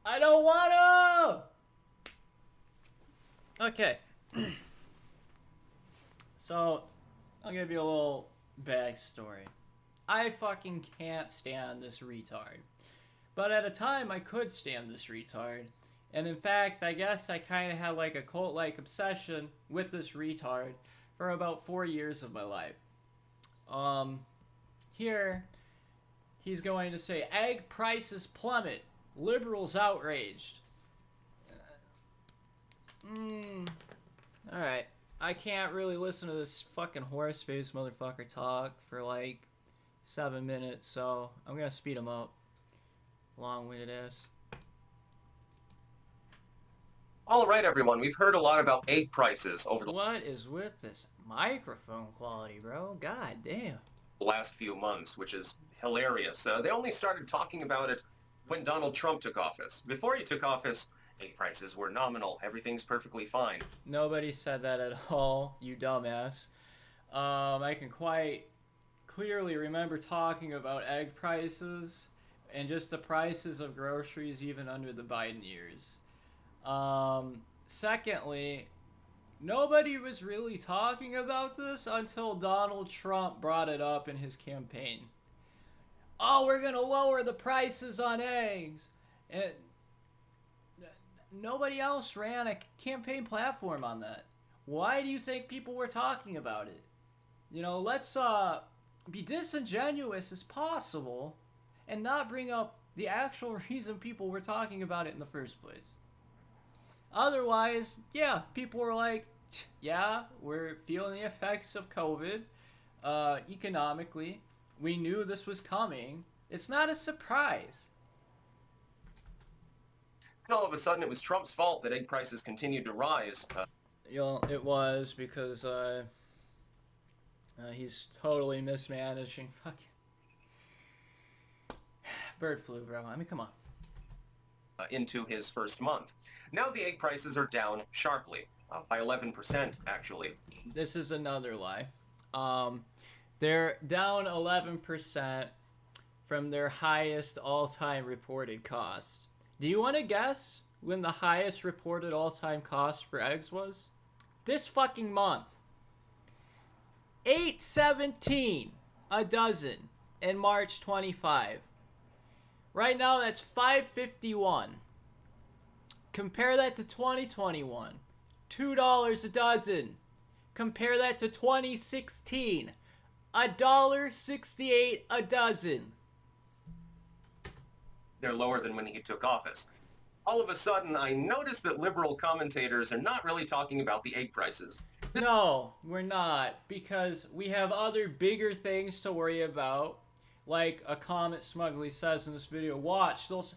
I don't want to! Okay. So, I'll give you a little backstory. I fucking can't stand this retard. But at a time, I could stand this retard. And in fact, I guess I kind of had like a cult-like obsession with this retard for about 4 years of my life. Here, he's going to say, egg prices plummet. Liberals outraged. Alright. I can't really listen to this fucking horse-faced motherfucker talk for like 7 minutes, so I'm gonna speed him up. Long-winded ass. All right, everyone. We've heard a lot about egg prices over the What is with this microphone quality, bro? God damn. last few months, which is hilarious. They only started talking about it when Donald Trump took office. Before he took office, egg prices were nominal. Everything's perfectly fine. Nobody said that at all, you dumbass. I can quite clearly remember talking about egg prices and just the prices of groceries even under the Biden years. Secondly, nobody was really talking about this until Donald Trump brought it up in his campaign. Oh, we're gonna lower the prices on eggs. And nobody else ran a campaign platform on that. Why do you think people were talking about it? You know, let's be disingenuous as possible and not bring up the actual reason people were talking about it in the first place. Otherwise, yeah, people were like, yeah, we're feeling the effects of COVID economically. We knew this was coming. It's not a surprise. And all of a sudden, it was Trump's fault that egg prices continued to rise. It was because he's totally mismanaging fucking bird flu, bro. I mean, come on. Into his first month. Now the egg prices are down sharply, by 11% actually. This is another lie. They're down 11% from their highest all-time reported cost. Do you want to guess when the highest reported all-time cost for eggs was? This fucking month. $8.17 a dozen in March 25. Right now that's $5.51. Compare that to 2021. $2 a dozen. Compare that to 2016. $1.68 a dozen. They're lower than when he took office. All of a sudden, I noticed that liberal commentators are not really talking about the egg prices. No, we're not, because we have other bigger things to worry about. Like a comment smugly says in this video, watch, those...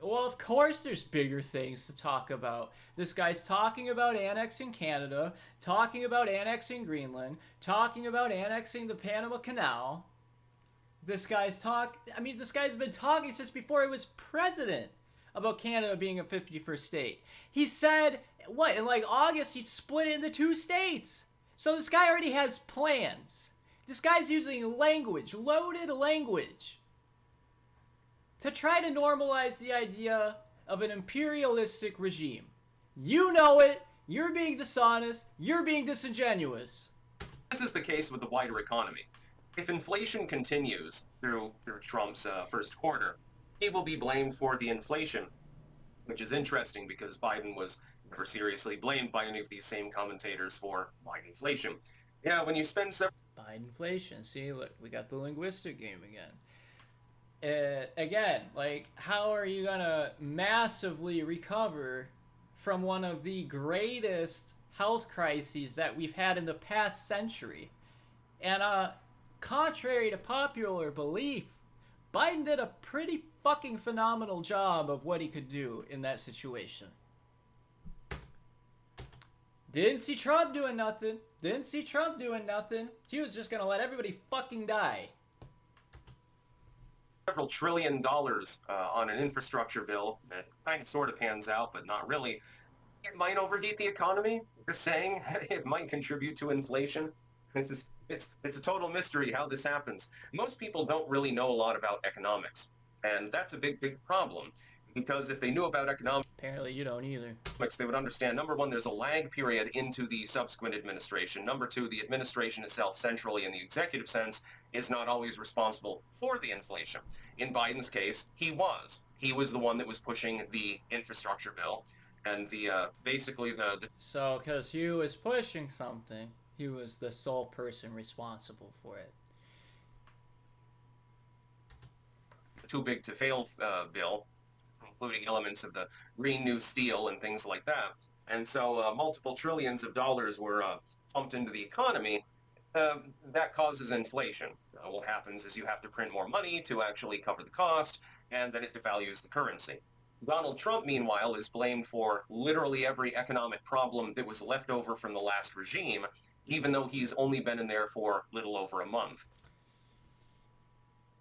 Well, of course there's bigger things to talk about. This guy's talking about annexing Canada, talking about annexing Greenland, talking about annexing the Panama Canal. This guy's been talking since before he was president about Canada being a 51st state. He said, what, in like August he'd split it into 2 states. So this guy already has plans. This guy's using language, loaded language, to try to normalize the idea of an imperialistic regime. You know it. You're being dishonest. You're being disingenuous. This is the case with the wider economy. If inflation continues through Trump's first quarter, he will be blamed for the inflation, which is interesting because Biden was never seriously blamed by any of these same commentators for Biden inflation. Yeah, when you spend several... Biden inflation. See, look, we got the linguistic game again. Again, like, how are you gonna massively recover from one of the greatest health crises that we've had in the past century? And contrary to popular belief, Biden did a pretty fucking phenomenal job of what he could do in that situation. Didn't see Trump doing nothing. He was just gonna let everybody fucking die. Several $trillion on an infrastructure bill that kind of sort of pans out, but not really. It might overheat the economy. You're saying it might contribute to inflation. It's a total mystery how this happens. Most people don't really know a lot about economics, and that's a big problem. Because if they knew about economics, Apparently you don't either. they would understand, number one, there's a lag period into the subsequent administration. Number two, the administration itself, centrally in the executive sense, is not always responsible for the inflation. In Biden's case, he was. He was the one that was pushing the infrastructure bill. And basically the So, because he was pushing something, he was the sole person responsible for it. too big to fail bill, including elements of the Green New Steel and things like that. And so multiple trillions of dollars were pumped into the economy. That causes inflation. What happens is you have to print more money to actually cover the cost, and then it devalues the currency. Donald Trump, meanwhile, is blamed for literally every economic problem that was left over from the last regime, even though he's only been in there for little over a month.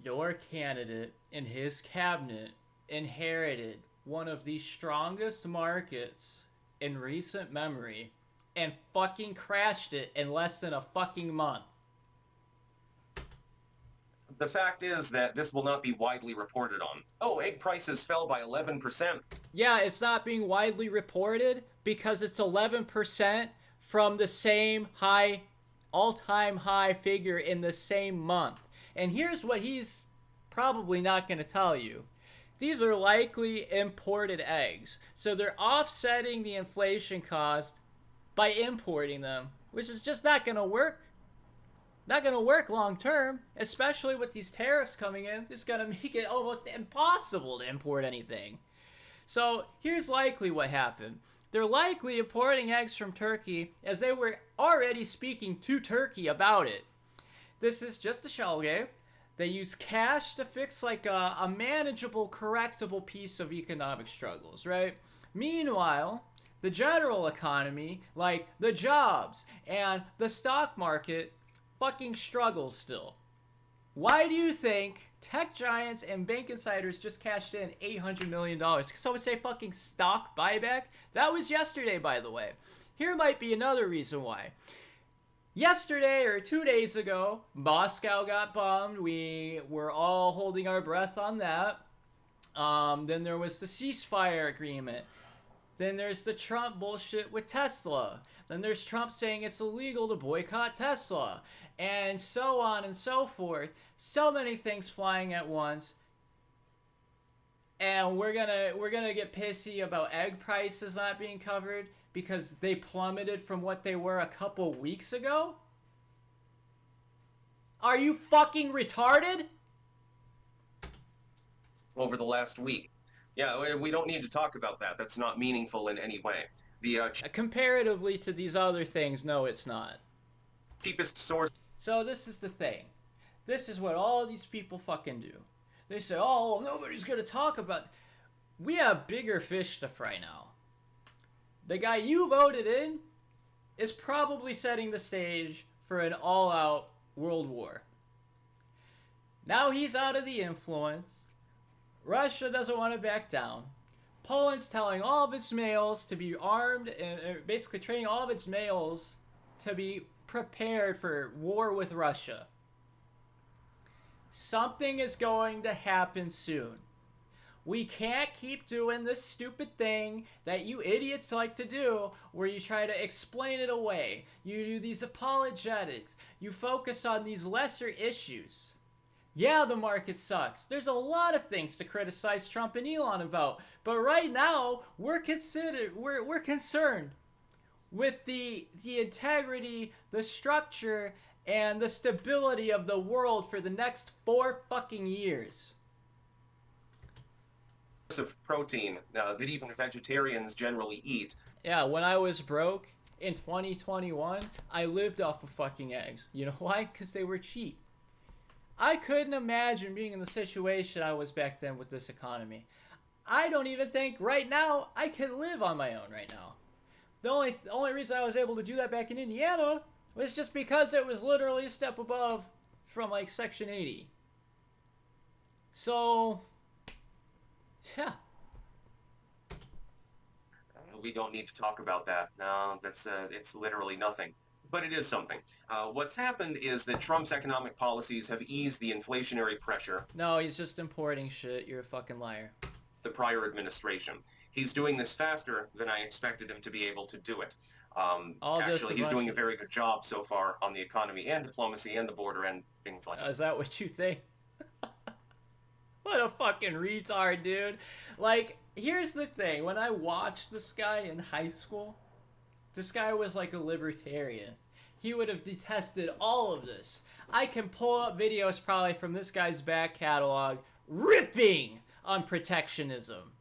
Your candidate and his cabinet inherited one of the strongest markets in recent memory and fucking crashed it in less than a fucking month. The fact is that this will not be widely reported on. Oh, egg prices fell by 11%. Yeah, it's not being widely reported because it's 11% from the same high, all-time high figure in the same month. And here's what he's probably not going to tell you. These are likely imported eggs. So they're offsetting the inflation cost by importing them, which is just not going to work. Not going to work long term, especially with these tariffs coming in. It's going to make it almost impossible to import anything. So here's likely what happened. They're likely importing eggs from Turkey as they were already speaking to Turkey about it. This is just a shell game. They use cash to fix like a manageable, correctable piece of economic struggles, right? Meanwhile, the general economy, like the jobs and the stock market, fucking struggles still. Why do you think tech giants and bank insiders just cashed in $800 million? Because someone say fucking stock buyback? That was yesterday, by the way. Here might be another reason why. Yesterday or 2 days ago, Moscow got bombed. We were all holding our breath on that. Then there was the ceasefire agreement. Then there's the Trump bullshit with Tesla. Then there's Trump saying it's illegal to boycott Tesla. And so on and so forth. So many things flying at once. And we're gonna get pissy about egg prices not being covered because they plummeted from what they were a couple weeks ago? Are you fucking retarded? Over the last week. Yeah, we don't need to talk about that. That's not meaningful in any way. The comparatively to these other things, no, it's not. Cheapest source. So this is the thing. This is what all these people fucking do. They say, oh, nobody's gonna talk about... We have bigger fish to fry now. The guy you voted in is probably setting the stage for an all-out world war. Now he's out of the influence. Russia doesn't want to back down. Poland's telling all of its males to be armed and basically training all of its males to be prepared for war with Russia. Something is going to happen soon. We can't keep doing this stupid thing that you idiots like to do where you try to explain it away. You do these apologetics. You focus on these lesser issues. Yeah, the market sucks. There's a lot of things to criticize Trump and Elon about. But right now, we're concerned with the integrity, the structure, and the stability of the world for the next 4 fucking years. Of protein that even vegetarians generally eat. Yeah, when I was broke in 2021, I lived off of fucking eggs. You know why? Because they were cheap. I couldn't imagine being in the situation I was back then with this economy. I don't even think right now I could live on my own right now. The only reason I was able to do that back in Indiana was just because it was literally a step above from like Section 80. So, yeah. We don't need to talk about that. No, that's it's literally nothing. But it is something. What's happened is that Trump's economic policies have eased the inflationary pressure. No, he's just importing shit. You're a fucking liar. the prior administration. He's doing this faster than I expected him to be able to do it. All this Actually, a he's bunch doing a of... very good job so far on the economy and diplomacy and the border and things like that. Is that what you think? What a fucking retard, dude. Like, here's the thing. When I watched this guy in high school, this guy was like a libertarian. He would have detested all of this. I can pull up videos probably from this guy's back catalog ripping on protectionism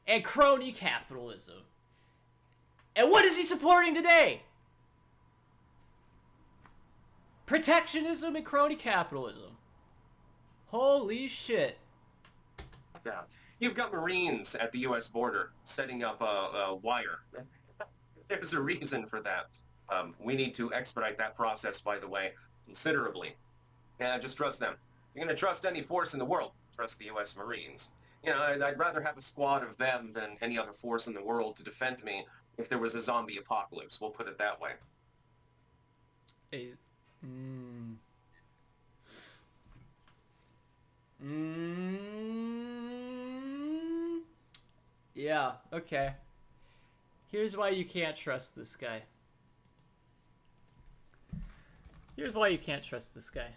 and crony capitalism. And what is he supporting today? Protectionism and crony capitalism. Holy shit. Yeah. You've got Marines at the U.S. border setting up a wire. There's a reason for that. We need to expedite that process, by the way, considerably. Yeah, just trust them. If you're going to trust any force in the world, trust the U.S. Marines. You know, I'd rather have a squad of them than any other force in the world to defend me if there was a zombie apocalypse. We'll put it that way. Yeah, okay. Here's why you can't trust this guy. Here's why you can't trust this guy.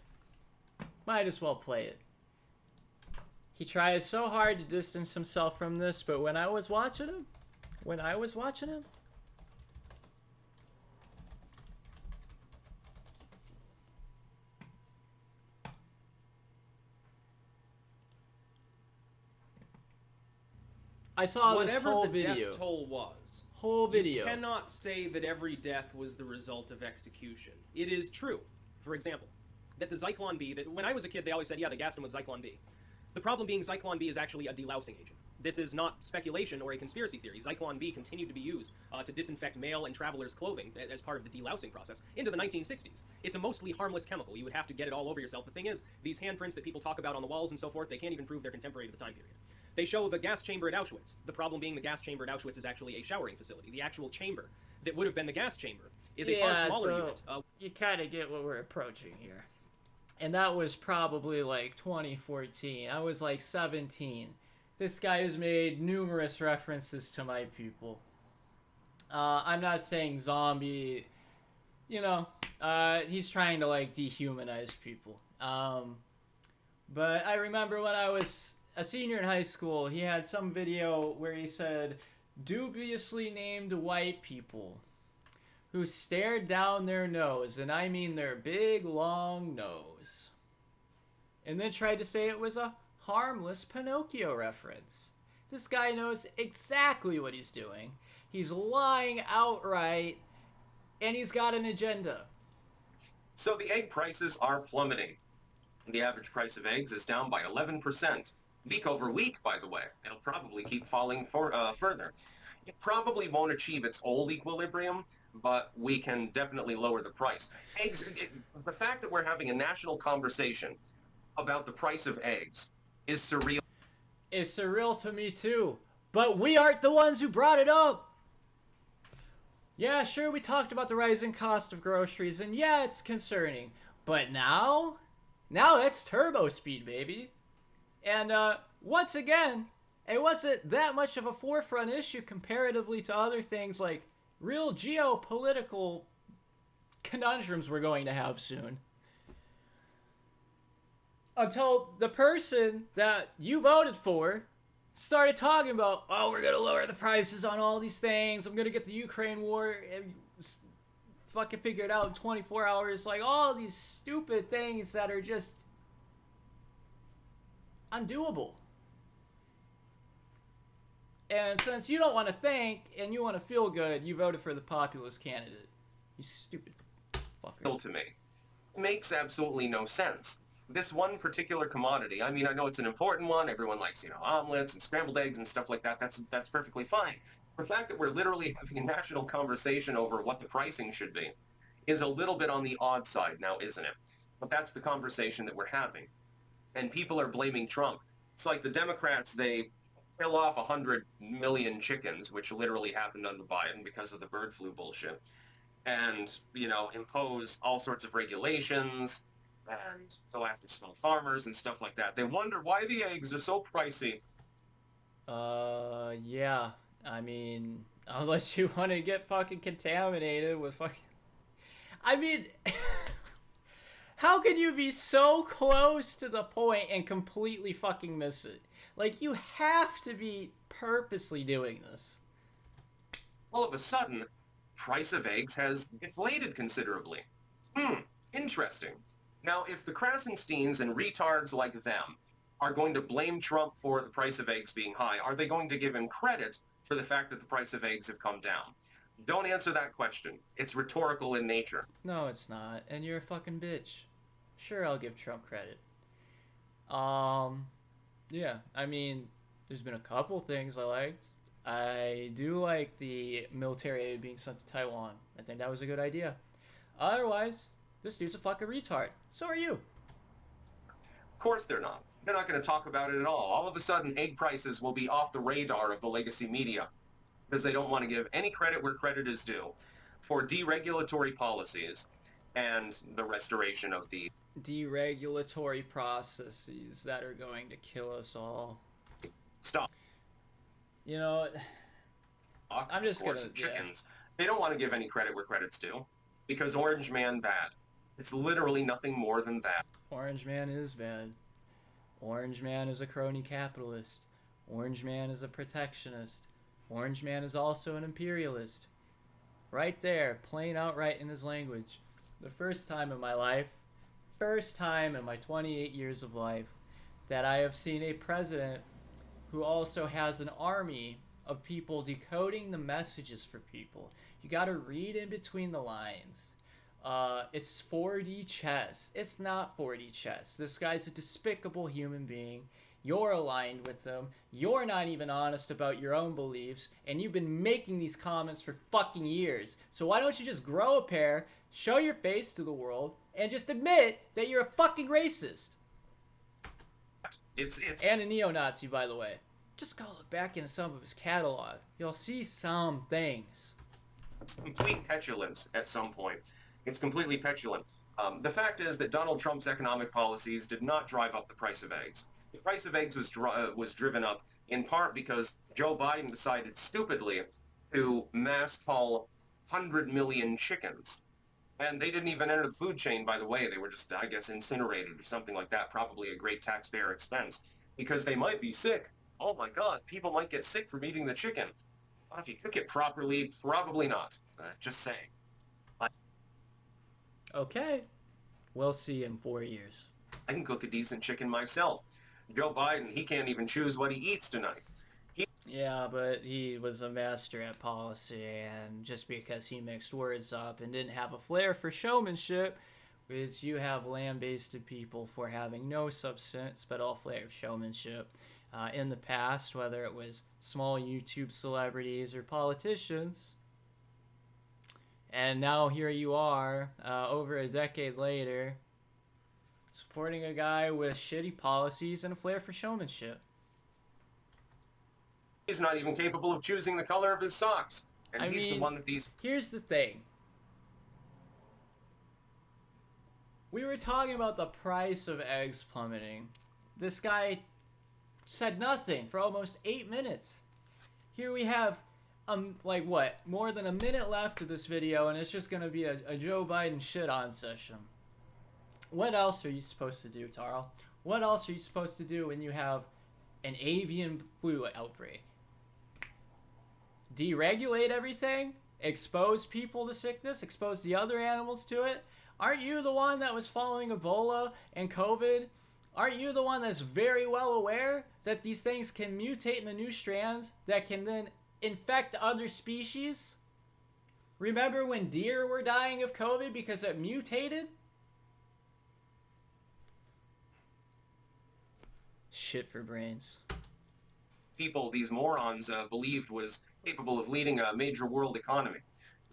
Might as well play it. He tries so hard to distance himself from this, but when I was watching him, I saw this whatever whole the video. death toll was, Whole video. you cannot say that every death was the result of execution. It is true, for example, that the Zyklon B, that when I was a kid they always said, yeah, they gassed him with Zyklon B. The problem being Zyklon B is actually a delousing agent. This is not speculation or a conspiracy theory. Zyklon B continued to be used to disinfect mail and travelers' clothing as part of the delousing process into the 1960s. It's a mostly harmless chemical. You would have to get it all over yourself. The thing is, these handprints that people talk about on the walls and so forth, they can't even prove they're contemporary to the time period. They show the gas chamber at Auschwitz. The problem being the gas chamber at Auschwitz is actually a showering facility. The actual chamber that would have been the gas chamber is a far smaller unit. You kind of get what we're approaching here. And that was probably like 2014. I was like 17. This guy has made numerous references to my people. I'm not saying zombie, you know, he's trying to like dehumanize people. But I remember when I was a senior in high school, he had some video where he said, dubiously named white people who stared down their nose, and I mean their big, long nose, and then tried to say it was a harmless Pinocchio reference. This guy knows exactly what he's doing. He's lying outright, and he's got an agenda. So the egg prices are plummeting. The average price of eggs is down by 11%. Week over week, by the way. It'll probably keep falling further. It probably won't achieve its old equilibrium, but we can definitely lower the price. Eggs, the fact that we're having a national conversation about the price of eggs is surreal. It's surreal to me too, but we aren't the ones who brought it up. Yeah, sure, we talked about the rising cost of groceries, and yeah, it's concerning. But now that's turbo speed, baby. And once again, it wasn't that much of a forefront issue comparatively to other things like real geopolitical conundrums we're going to have soon. Until the person that you voted for started talking about, oh, we're going to lower the prices on all these things. I'm going to get the Ukraine war and fucking figure it out in 24 hours. Like all these stupid things that are just undoable. And since you don't want to think and you want to feel good, you voted for the populist candidate. You stupid fucker. To me. It makes absolutely no sense. This one particular commodity, I mean, I know it's an important one. Everyone likes, you know, omelets and scrambled eggs and stuff like that. That's perfectly fine. The fact that we're literally having a national conversation over what the pricing should be is a little bit on the odd side now, isn't it? But that's the conversation that we're having. And people are blaming Trump. It's like the Democrats, they kill off 100 million chickens, which literally happened under Biden because of the bird flu bullshit, and, you know, impose all sorts of regulations and go after small farmers and stuff like that. They wonder why the eggs are so pricey. Yeah. I mean, unless you want to get fucking contaminated with fucking... I mean, how can you be so close to the point and completely fucking miss it? Like, you have to be purposely doing this. All of a sudden, price of eggs has inflated considerably. Interesting. Now, if the Krasensteins and retards like them are going to blame Trump for the price of eggs being high, are they going to give him credit for the fact that the price of eggs have come down? Don't answer that question. It's rhetorical in nature. No, it's not. And you're a fucking bitch. Sure, I'll give Trump credit. Yeah, I mean, there's been a couple things I liked. I do like the military aid being sent to Taiwan. I think that was a good idea. Otherwise, this dude's a fucking retard. So are you. Of course they're not. They're not going to talk about it at all. All of a sudden, egg prices will be off the radar of the legacy media because they don't want to give any credit where credit is due for deregulatory policies and the restoration of the Deregulatory processes that are going to kill us all. stock. You know, I'm just gonna... chickens. They don't want to give any credit where credit's due because Orange Man bad. It's literally nothing more than that. Orange Man is bad. Orange Man is a crony capitalist. Orange Man is a protectionist. Orange Man is also an imperialist. Right there, plain outright in his language. The first time in my 28 years of life, that I have seen a president who also has an army of people decoding the messages for people. You gotta read in between the lines. It's 4D chess. It's not 4D chess. This guy's a despicable human being. You're aligned with him. You're not even honest about your own beliefs. And you've been making these comments for fucking years. So why don't you just grow a pair, show your face to the world, and just admit that you're a fucking racist? It's And a neo-Nazi, by the way. Just go look back into some of his catalog. You'll see some things. complete petulance at some point. It's completely petulant. The fact is that Donald Trump's economic policies did not drive up the price of eggs. The price of eggs was driven up in part because Joe Biden decided stupidly to mass cull 100 million chickens. And they didn't even enter the food chain, by the way. They were just, I guess, incinerated or something like that. Probably a great taxpayer expense. Because they might be sick. Oh my God, people might get sick from eating the chicken. Well, if you cook it properly, probably not. Just saying. Okay. We'll see in 4 years. I can cook a decent chicken myself. Joe Biden, he can't even choose what he eats tonight. Yeah, but he was a master at policy, and just because he mixed words up and didn't have a flair for showmanship, which you have lambasted people for having no substance but all flair of showmanship in the past, whether it was small YouTube celebrities or politicians. And now here you are, over a decade later, supporting a guy with shitty policies and a flair for showmanship. He's not even capable of choosing the color of his socks. And he's the one that these... Here's the thing. We were talking about the price of eggs plummeting. This guy said nothing for almost 8 minutes. Here we have, more than a minute left of this video, and it's just going to be a Joe Biden shit-on session. What else are you supposed to do, Tarl? What else are you supposed to do when you have an avian flu outbreak? Deregulate everything? Expose people to sickness? Expose the other animals to it? Aren't you the one that was following Ebola and COVID? Aren't you the one that's very well aware that these things can mutate into new strands that can then infect other species? Remember when deer were dying of COVID because it mutated? Shit for brains. people, these morons, believed was capable of leading a major world economy.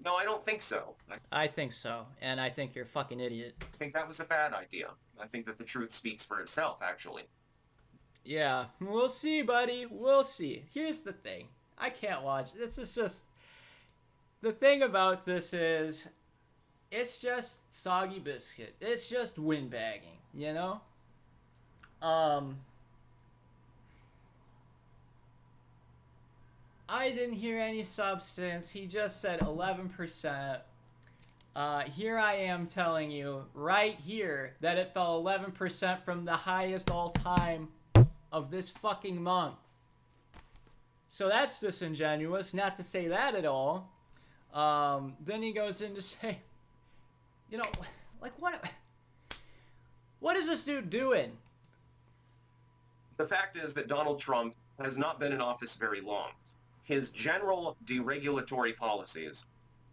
No, I don't think so. I think so, and I think you're a fucking idiot. I think that was a bad idea. I think that the truth speaks for itself, actually. Yeah, we'll see, buddy. We'll see. Here's the thing. I can't watch. This is just... The thing about this is... It's just soggy biscuit. It's just windbagging, you know? I didn't hear any substance. He just said 11%. Here I am telling you right here that it fell 11% from the highest all time of this fucking month. So that's disingenuous, not to say that at all. Then he goes in to say, you know, like what is this dude doing? The fact is that Donald Trump has not been in office very long. His general deregulatory policies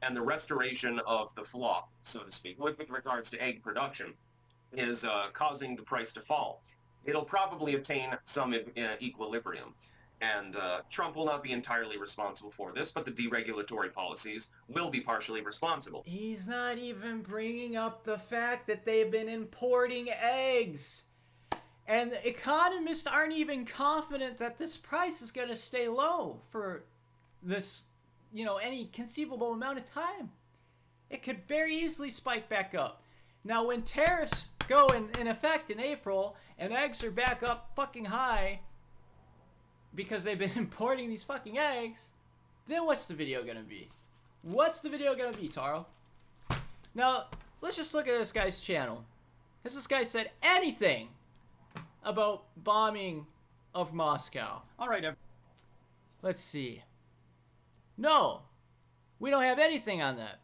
and the restoration of the flock, so to speak, with regards to egg production, is causing the price to fall. It'll probably obtain some equilibrium. And Trump will not be entirely responsible for this, but the deregulatory policies will be partially responsible. He's not even bringing up the fact that they've been importing eggs. And economists aren't even confident that this price is going to stay low for this, you know, any conceivable amount of time. It could very easily spike back up. Now, when tariffs go in effect in April and eggs are back up fucking high because they've been importing these fucking eggs, then what's the video going to be? What's the video going to be, Taro? Now, let's just look at this guy's channel. Has this guy said anything about bombing of Moscow? All right, Let's see. No, we don't have anything on that.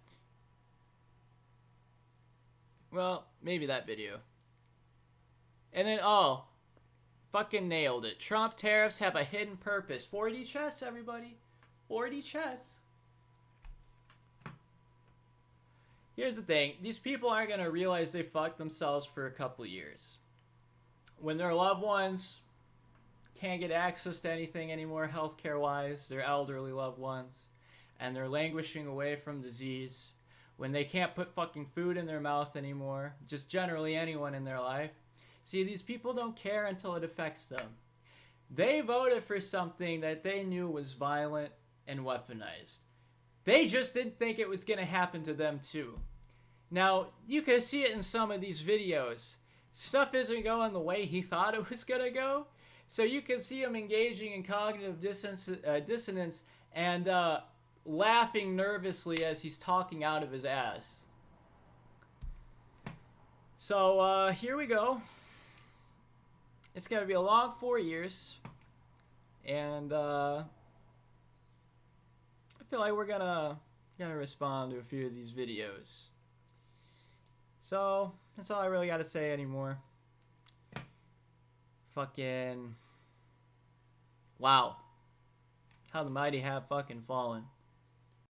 Well, maybe that video. And then, oh, fucking nailed it. Trump tariffs have a hidden purpose. 4D chess, everybody. 4D chess. Here's the thing. These people aren't going to realize they fucked themselves for a couple years. When their loved ones can't get access to anything anymore healthcare-wise, their elderly loved ones, and they're languishing away from disease, when they can't put fucking food in their mouth anymore, just generally anyone in their life. See, these people don't care until it affects them. They voted for something that they knew was violent and weaponized. They just didn't think it was going to happen to them too. Now, you can see it in some of these videos. Stuff isn't going the way he thought it was going to go. So you can see him engaging in cognitive dissonance and laughing nervously as he's talking out of his ass. So here we go. It's going to be a long 4 years. And I feel like we're gonna respond to a few of these videos. So that's all I really got to say anymore. Fucking wow, how the mighty have fucking fallen.